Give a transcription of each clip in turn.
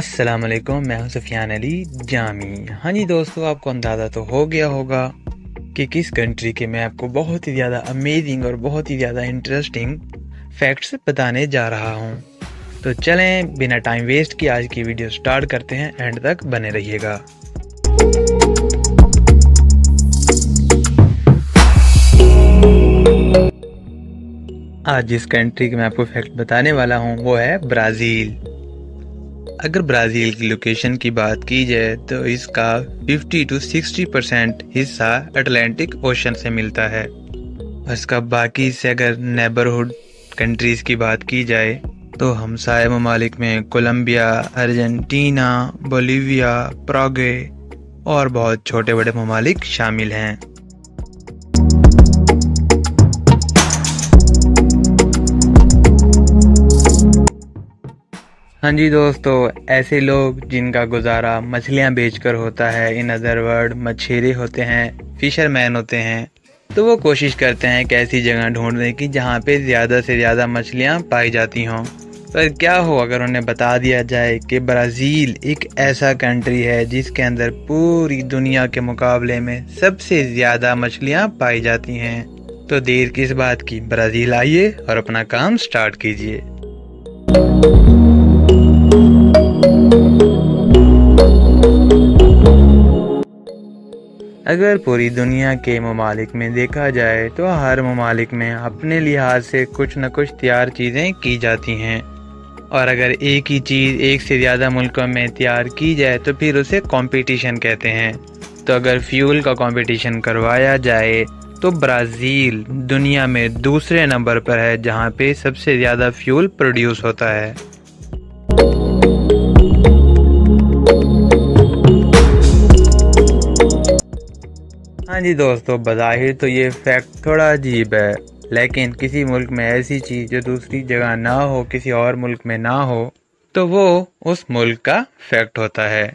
अस्सलाम वालेकुम, मैं हूं सुफियान अली जामी। हाँ जी दोस्तों, आपको अंदाज़ा तो हो गया होगा कि किस कंट्री के मैं आपको बहुत ही ज़्यादा अमेजिंग और बहुत ही ज़्यादा इंटरेस्टिंग फैक्ट्स बताने जा रहा हूं। तो चलें बिना टाइम वेस्ट किए आज की वीडियो स्टार्ट करते हैं, एंड तक बने रहिएगा। आज जिस कंट्री के मैं आपको फैक्ट बताने वाला हूं वो है ब्राज़ील। अगर ब्राज़ील की लोकेशन की बात की जाए तो इसका 50 to 60% हिस्सा अटलांटिक ओशन से मिलता है। और इसका बाकी से अगर नेबरहुड कंट्रीज़ की बात की जाए तो हमसाय ममालिक में कोलंबिया, अर्जेंटीना, बोलिविया, पराग्वे और बहुत छोटे बड़े ममालिक शामिल हैं। हाँ जी दोस्तों, ऐसे लोग जिनका गुजारा मछलियाँ बेचकर होता है, इन अदर वर्ड मछेरे होते हैं, फिशरमैन होते हैं, तो वो कोशिश करते हैं कि ऐसी जगह ढूंढने की जहाँ पे ज़्यादा से ज़्यादा मछलियाँ पाई जाती हों। पर क्या हो अगर उन्हें बता दिया जाए कि ब्राज़ील एक ऐसा कंट्री है जिसके अंदर पूरी दुनिया के मुकाबले में सबसे ज़्यादा मछलियाँ पाई जाती हैं। तो देर किस बात की, ब्राज़ील आइए और अपना काम स्टार्ट कीजिए। अगर पूरी दुनिया के ममालिक में देखा जाए तो हर ममालिक में अपने लिहाज से कुछ न कुछ तैयार चीज़ें की जाती हैं, और अगर एक ही चीज़ एक से ज़्यादा मुल्कों में तैयार की जाए तो फिर उसे कंपटीशन कहते हैं। तो अगर फ्यूल का कंपटीशन करवाया जाए तो ब्राज़ील दुनिया में दूसरे नंबर पर है जहां पे सबसे ज़्यादा फ्यूल प्रोड्यूस होता है। हाँ जी दोस्तों, बज़ाहिर तो ये फैक्ट थोड़ा अजीब है, लेकिन किसी मुल्क में ऐसी चीज़ जो दूसरी जगह ना हो, किसी और मुल्क में ना हो, तो वो उस मुल्क का फैक्ट होता है।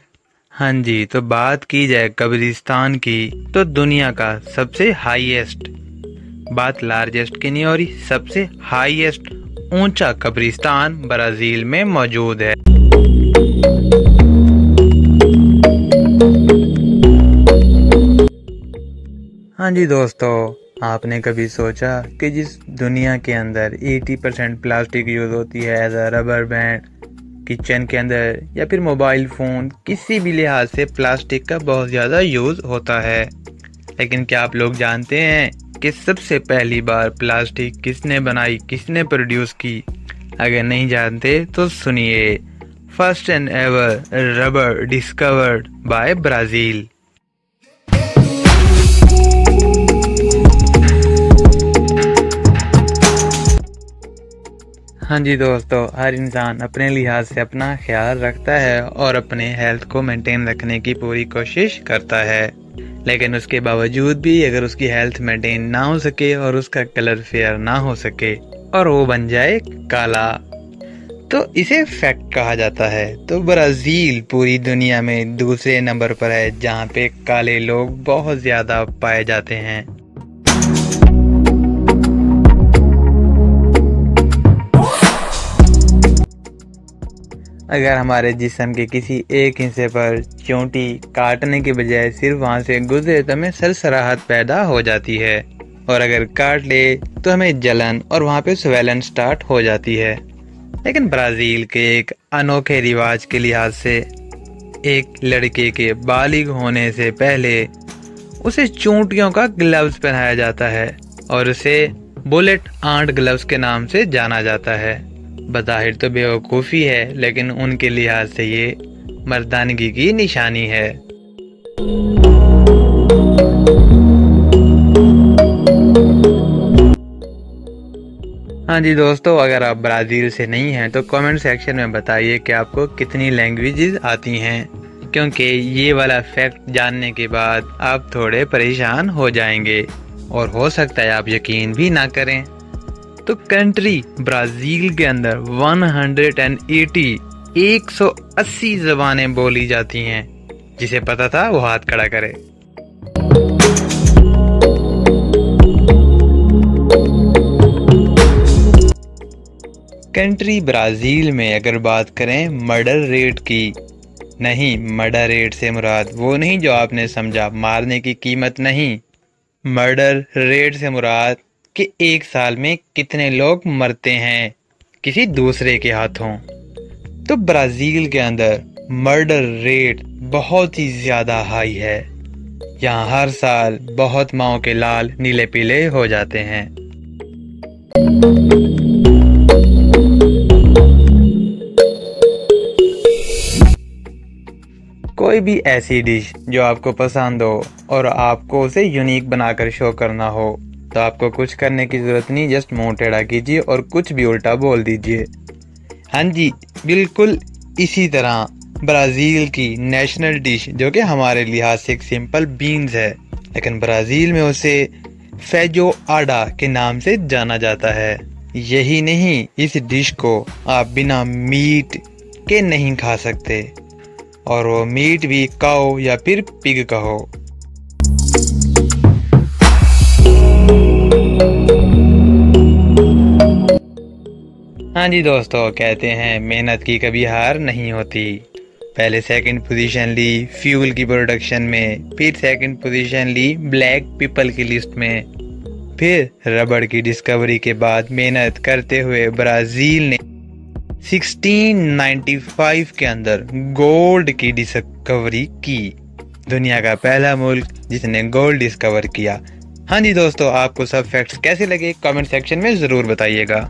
हाँ जी, तो बात की जाए कब्रिस्तान की तो दुनिया का सबसे हाईएस्ट, बात लार्जेस्ट की नहीं हो रही, सबसे हाईएस्ट ऊंचा कब्रिस्तान ब्राज़ील में मौजूद है। हाँ जी दोस्तों, आपने कभी सोचा कि जिस दुनिया के अंदर 80% प्लास्टिक यूज़ होती है as a rubber band, kitchen के अंदर या फिर मोबाइल फ़ोन, किसी भी लिहाज से प्लास्टिक का बहुत ज़्यादा यूज़ होता है। लेकिन क्या आप लोग जानते हैं कि सबसे पहली बार प्लास्टिक किसने बनाई, किसने प्रोड्यूस की? अगर नहीं जानते तो सुनिए, first and ever rubber discovered by Brazil. हाँ जी दोस्तों, हर इंसान अपने लिहाज से अपना ख्याल रखता है और अपने हेल्थ को मेंटेन रखने की पूरी कोशिश करता है, लेकिन उसके बावजूद भी अगर उसकी हेल्थ मेंटेन ना हो सके और उसका कलर फेयर ना हो सके और वो बन जाए काला, तो इसे फैक्ट कहा जाता है। तो ब्राज़ील पूरी दुनिया में दूसरे नंबर पर है जहाँ पे काले लोग बहुत ज़्यादा पाए जाते हैं। अगर हमारे जिस्म के किसी एक हिस्से पर चोटी काटने के बजाय सिर्फ वहां से गुजरे तो हमें सरसराहट पैदा हो जाती है, और अगर काट ले तो हमें जलन और वहां पे स्वेलन स्टार्ट हो जाती है। लेकिन ब्राज़ील के एक अनोखे रिवाज के लिहाज से एक लड़के के बालिग होने से पहले उसे चोटियों का ग्लव्स पहनाया जाता है और उसे बुलेट आंट ग्लव्स के नाम से जाना जाता है। बज़ाहिर तो बेवकूफ़ी है, लेकिन उनके लिहाज से ये मर्दानगी की निशानी है। हाँ जी दोस्तों, अगर आप ब्राज़ील से नहीं हैं तो कमेंट सेक्शन में बताइए कि आपको कितनी लैंग्वेजेस आती हैं, क्योंकि ये वाला फैक्ट जानने के बाद आप थोड़े परेशान हो जाएंगे और हो सकता है आप यकीन भी ना करें। तो कंट्री ब्राज़ील के अंदर 180 ज़बानें बोली जाती हैं। जिसे पता था वो हाथ खड़ा करे। कंट्री ब्राज़ील में अगर बात करें मर्डर रेट की, नहीं, मर्डर रेट से मुराद वो नहीं जो आपने समझा, मारने की कीमत नहीं। मर्डर रेट से मुराद कि एक साल में कितने लोग मरते हैं किसी दूसरे के हाथों। तो ब्राज़ील के अंदर मर्डर रेट बहुत ही ज़्यादा हाई है। यहाँ हर साल बहुत माओं के लाल नीले पीले हो जाते हैं। कोई भी ऐसी डिश जो आपको पसंद हो और आपको उसे यूनिक बनाकर शो करना हो, तो आपको कुछ करने की जरूरत नहीं, जस्ट मुंह टेढ़ा कीजिए और कुछ भी उल्टा बोल दीजिए। हाँ जी, बिल्कुल इसी तरह ब्राज़ील की नेशनल डिश, जो कि हमारे लिहाज से एक सिंपल बीन्स है, लेकिन ब्राज़ील में उसे फेजोआडा के नाम से जाना जाता है। यही नहीं, इस डिश को आप बिना मीट के नहीं खा सकते, और वो मीट भी काऊ या फिर पिग का हो। हाँ जी दोस्तों, कहते हैं मेहनत की कभी हार नहीं होती। पहले सेकंड पोजीशन ली फ्यूल की प्रोडक्शन में, फिर सेकंड पोजीशन ली ब्लैक पीपल की लिस्ट में, फिर रबड़ की डिस्कवरी के बाद मेहनत करते हुए ब्राज़ील ने 1695 के अंदर गोल्ड की डिस्कवरी की। दुनिया का पहला मुल्क जिसने गोल्ड डिस्कवर किया। हाँ जी दोस्तों, आपको सब फैक्ट्स कैसे लगे कमेंट सेक्शन में ज़रूर बताइएगा।